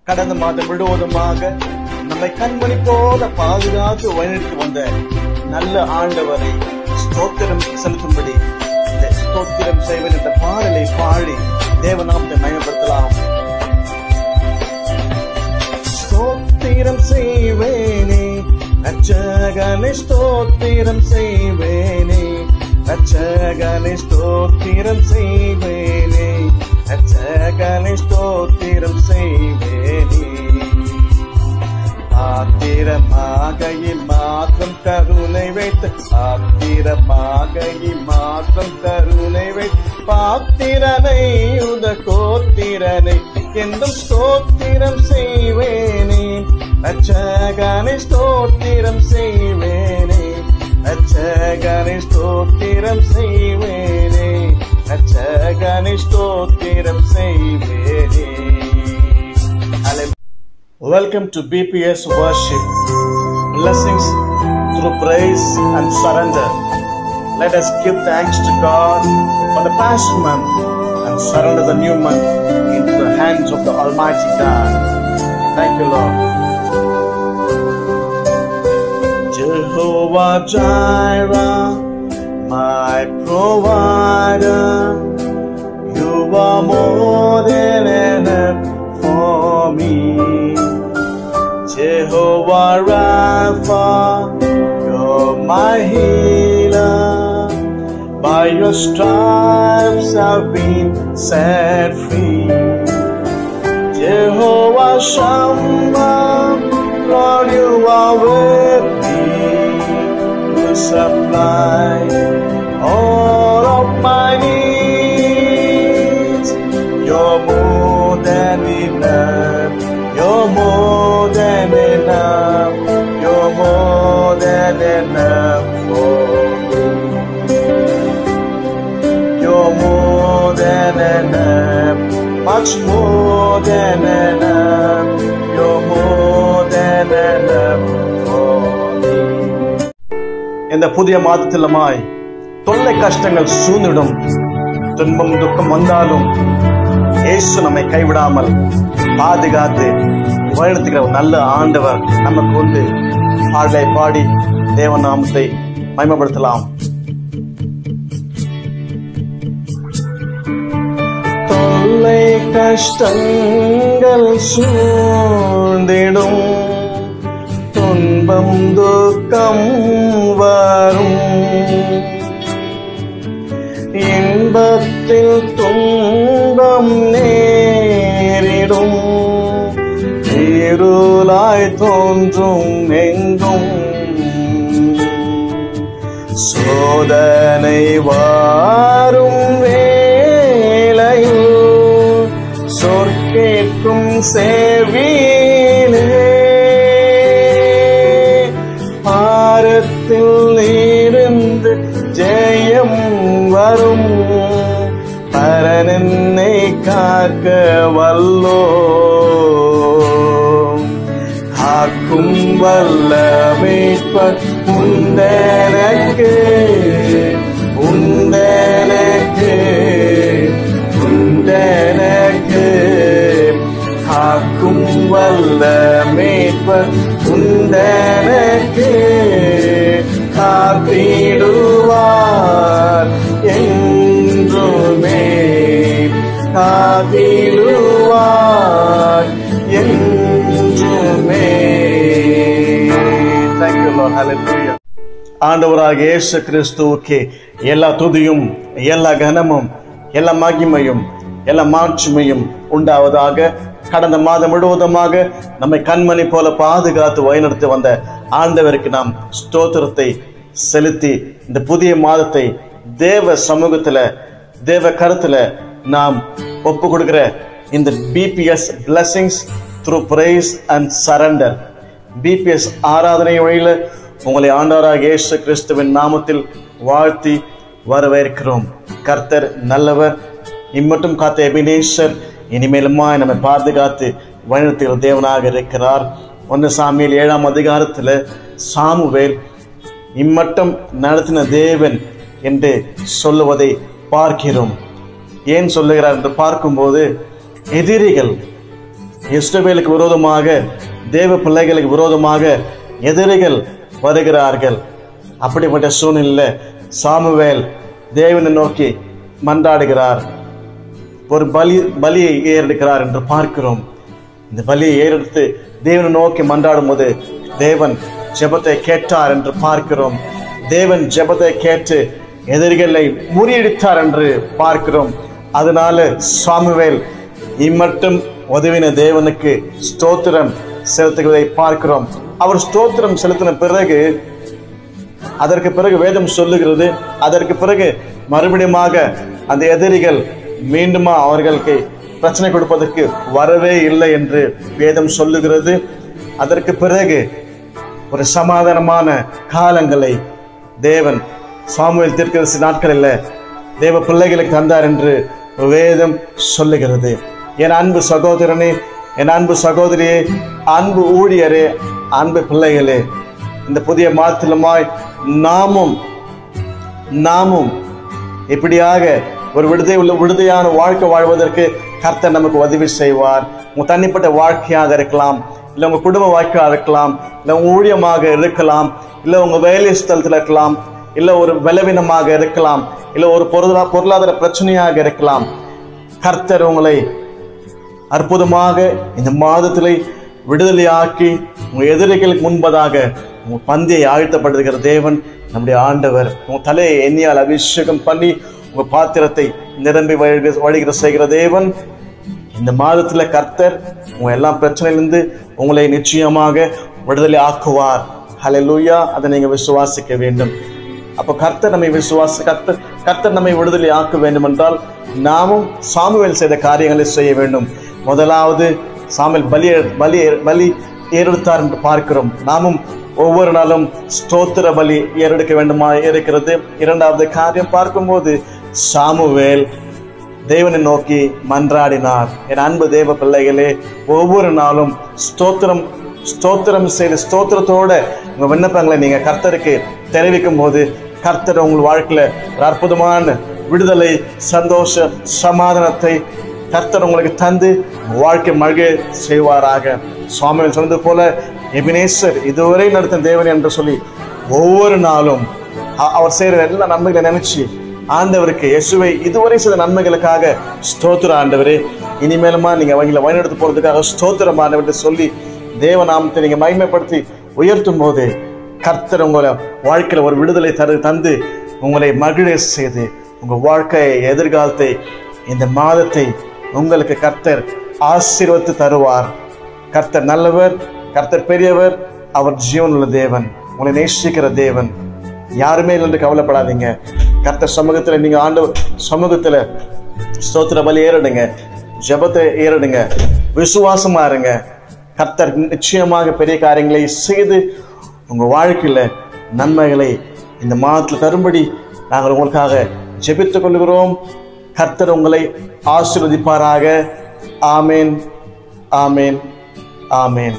கடந்த மாதம் முழுவதுமாக நம்மை கண்மணி போல பாதுகாத்து வழிநடத்தி வந்த நல்ல ஆண்டவரை ஸ்தோத்திரம் செலுத்தும்படி இந்த ஸ்தோத்திரம் செய்வன் என்ற பாடலை பாடி தேவநாமத்தை மயப்படுத்தலாம். ஸ்தோத்திரம் செய்வேனே ரட்சகனை, ஸ்தோத்திரம் செய்வேனே ரட்சகனை, ஸ்தோத்திரம் செய்வேனே ரட்சகனை, ஸ்தோத்திரம் செய்வேனே. ஆத்திரமாக மாத்திரம் கருணை வைத்து, ஆத்திரமாக மாத்திரம் கருணை வைத்து, பாத்திரனை உத கோத்திரனை என்றும் ஸ்தோத்திரம் செய்வேனே ரட்சகனை, ஸ்தோத்திரம் செய்வேனே ரட்சகனை, ஸ்தோத்திரம் செய்வேனே ரட்சகனை, ஸ்தோத்திரம் செய்வேனே. Welcome to BPS Worship, blessings through praise and surrender. Let us give thanks to God for the past month and surrender the new month into the hands of the Almighty God. Thank you, Lord. Jehovah Jireh, my provider, you are more than enough for me. Jehovah Rapha, you're my healer. By your stripes I've been set free. Jehovah Shammah, Lord, you are with me. You supply all of my needs. You're more than enough. You're more than enough. You're more than enough for me. You're more than enough. Much more than enough. You're more than enough for me. இந்த புதிய மாதத்திலுமாய் தொல்லை கஷ்டங்கள் சூழ்ந்திடும், துன்பம் துக்கம் வந்தாலும் இயேசு நம்மை கைவிடாமல் பாதுகாத்து வழிநடத்துகிற நல்ல ஆண்டவர் நமக்கு உண்டு. பாடலை பாடி தேவ நாமத்தை மகிமைப்படுத்தலாம். தொல்லை கஷ்டங்கள் சூழ்ந்திடும், துன்பம் துக்கம் வரும், இன்பத்தில் துன்பம் நேரிடும், இருளாய் தோன்றும் எங்கும், சோதனை வாரும் வேளையில் சொற்கேட்கும் செவியிலே, பாரத்தில் இருந்து ஜெயம் வரும், பரனென்னை காக்க வல்லோ, காக்கும் வல்ல மீட்பர் உண்டெனக்கு, உண்டெனக்கு, உண்டெனக்கு, காக்கும் வல்ல மீட்பர் உண்டெனக்கு, காத்திடுவார் என்றுமே, காத்திடுவார் என்றுமே. Thank you, Lord. Hallelujah. ஆண்டவராக இயேசு கிறிஸ்துவுக்கு எல்லா துதியும், எல்லா கனமும், எல்லா மகிமையும், எல்லா மாட்சிமையும் உண்டாவதாக. கடந்த மாதம் முழுவதுமாக நம்மை கண்மணி போல பாதுகாத்து வழிநடத்தி வந்த ஆண்டவருக்கு நாம் ஸ்தோத்திரத்தை செலுத்தி இந்த புதிய மாதத்தை தேவ சமூகத்துல, தேவ கருத்துல நாம் ஒப்பு கொடுக்கிற இந்த பிபிஎஸ் blessings through praise and surrender பிபிஎஸ் ஆராதனை வழியில உங்களை ஆண்டவராக இயேசு கிறிஸ்துவின் நாமத்தில் வாழ்த்தி வரவேற்கிறோம். கர்த்தர் நல்லவர். இம்மட்டும் காத்த எபினேசர் இனிமேலுமா நம்மை பாதுகாத்து வழிநடத்துகிற தேவனாக இருக்கிறார். 1 சாமுவேல் 7ஆம் அதிகாரத்தில் சாமுவேல் இம்மட்டும் நடத்தின தேவன் என்று சொல்லுவதை பார்க்கிறோம். ஏன் சொல்லுகிறார் என்று பார்க்கும்போது, எதிரிகள் இஸ்ரவேலுக்கு விரோதமாக, தேவ பிள்ளைகளுக்கு விரோதமாக எதிரிகள் வருகிறார்கள். அப்படிப்பட்ட சூழ்நிலையில் சாமுவேல் தேவனை நோக்கி மன்றாடுகிறார். ஒரு பலியை ஏறெடுக்கிறார் என்று பார்க்கிறோம். இந்த பலியை ஏறெடுத்து தேவனை நோக்கி மன்றாடும் போது தேவன் ஜெபத்தை கேட்டார் என்று பார்க்கிறோம். தேவன் ஜெபத்தை கேட்டு எதிரிகளை முறியடித்தார் என்று பார்க்கிறோம். அதனால சாமுவேல் இம்மட்டும் உதவின தேவனுக்கு ஸ்தோத்திரம் செலுத்துவதை பார்க்கிறோம். அவர் ஸ்தோத்திரம் செலுத்தின பிறகு அதற்கு பிறகு வேதம் சொல்லுகிறது, அதற்கு பிறகு மறுபடியுமாக அந்த எதிரிகள் மீண்டுமா அவர்களுக்கு பிரச்சனை கொடுப்பதற்கு வரவே இல்லை என்று வேதம் சொல்லுகிறது. அதற்கு பிறகு ஒரு சமாதானமான காலங்களை தேவன் சாமுவேல் தீர்க்கதரிசி நாட்களில் தேவ பிள்ளைகளுக்கு தந்தார் என்று வேதம் சொல்லுகிறது. என் அன்பு சகோதரனே, என் அன்பு சகோதரியே, அன்பு ஊழியரே, அன்பு பிள்ளைகளே, இந்த புதிய மாதத்திலுமாய் நாமும் இப்படியாக ஒரு விடுதலையான வாழ்க்கை வாழ்வதற்கு கர்த்தர் நமக்கு உதவி செய்வார். உங்க தனிப்பட்ட வாழ்க்கையாக இருக்கலாம், இல்லை உங்க குடும்ப வாழ்க்கையாக இருக்கலாம், இல்லை உங்க ஊழியமாக இருக்கலாம், இல்லை உங்க வேலை ஸ்தலத்தில் இருக்கலாம், இல்லை ஒரு பலவீனமாக இருக்கலாம், இல்லை ஒரு பொருளாதார பிரச்சனையாக இருக்கலாம். கர்த்தர் உங்களை அற்புதமாக இந்த மாதத்திலே விடுதலையாக்கி உங்க எதிரிகளுக்கு முன்பதாக உங்க பந்தியை ஆழ்த்தப்படுகிற தேவன் நம்முடைய ஆண்டவர். உங்க தலையை எண்ணியால் அபிஷேகம் பண்ணி உங்க பாத்திரத்தை நிரம்பி வழிகிற செய்கிற தேவன். இந்த மாதத்துல கர்த்தர் உங்க எல்லா பிரச்சனையிலிருந்து உங்களை நிச்சயமாக விடுதலை ஆக்குவார். ஹல்லேலூயா. அதை நீங்க விசுவாசிக்க வேண்டும். அப்போ கர்த்தர் நம்மை கர்த்தர் நம்மை விடுதலை ஆக்க வேண்டும் என்றால் நாமும் சாமுவேல் செய்த காரியங்களை செய்ய வேண்டும். முதலாவது சாமுவேல் பலி ஏறெடுத்தார் என்று பார்க்கிறோம். நாமும் ஒவ்வொரு நாளும் ஸ்தோத்திர பலி ஏறெடுக்க வேண்டுமா இருக்கிறது. இரண்டாவது காரியம் பார்க்கும்போது சாமுவேல் தேவனை நோக்கி மன்றாடினார். என் அன்பு தேவ பிள்ளைகளே, ஒவ்வொரு நாளும் ஸ்தோத்திரம் செய்து ஸ்தோத்திரத்தோட உங்க விண்ணப்பங்களை நீங்க கர்த்தருக்கு தெரிவிக்கும் போது கர்த்தர் உங்கள் வாழ்க்கையில ஒரு அற்புதமான விடுதலை, சந்தோஷ, சமாதானத்தை கர்த்தர் உங்களுக்கு தந்து வாழ்க்கை மகிழ செய்வாராக. சாமுவேல் சொன்னது போல எபினேசர் இதுவரை நடத்தின தேவன் என்று சொல்லி ஒவ்வொரு நாளும் அவர் செய்கிற எல்லா நன்மைகளை நினைச்சு ஆண்டவருக்கு இயேசுவை இதுவரை செய்த நன்மைகளுக்காக ஸ்தோத்திர ஆண்டவரே, இனிமேலுமா நீங்க அவங்களை வழிநடத்த போறதுக்காக ஸ்தோத்திரம் ஆண்டவர் சொல்லி தேவ நாமத்தை நீங்க மகிமைப்படுத்தி உயர்த்தும் போது கர்த்தர் உங்களை வாழ்க்கையில ஒரு விடுதலை தந்து உங்களை மகிழ செய்து உங்க வாழ்க்கையை, எதிர்காலத்தை, இந்த மாதத்தை உங்களுக்கு கர்த்தர் ஆசீர்வதித்து தருவார். கர்த்தர் நல்லவர், கர்த்தர் பெரியவர், அவர் ஜீவனுள்ள தேவன், உங்களை நேசிக்கிற தேவன். யாருமே இல்லை என்று கவலைப்படாதீங்க. கர்த்தர் சமூகத்துல நீங்க ஆண்டவர் சமூகத்துல ஸ்தோத்திர பலி ஏறிடுங்க, ஜெபத்தை ஏறிடுங்க, விசுவாசமா இருங்க. கர்த்தர் நிச்சயமாக பெரிய காரியங்களை செய்து உங்க வாழ்க்கையில நன்மைகளை இந்த மாதத்தில் தரும்படி நாங்கள் உங்களுக்காக ஜெபித்துக் கொள்கிறோம். கர்த்தர் உங்களை ஆசீர்வதிப்பாராக. ஆமேன், ஆமேன், ஆமேன்.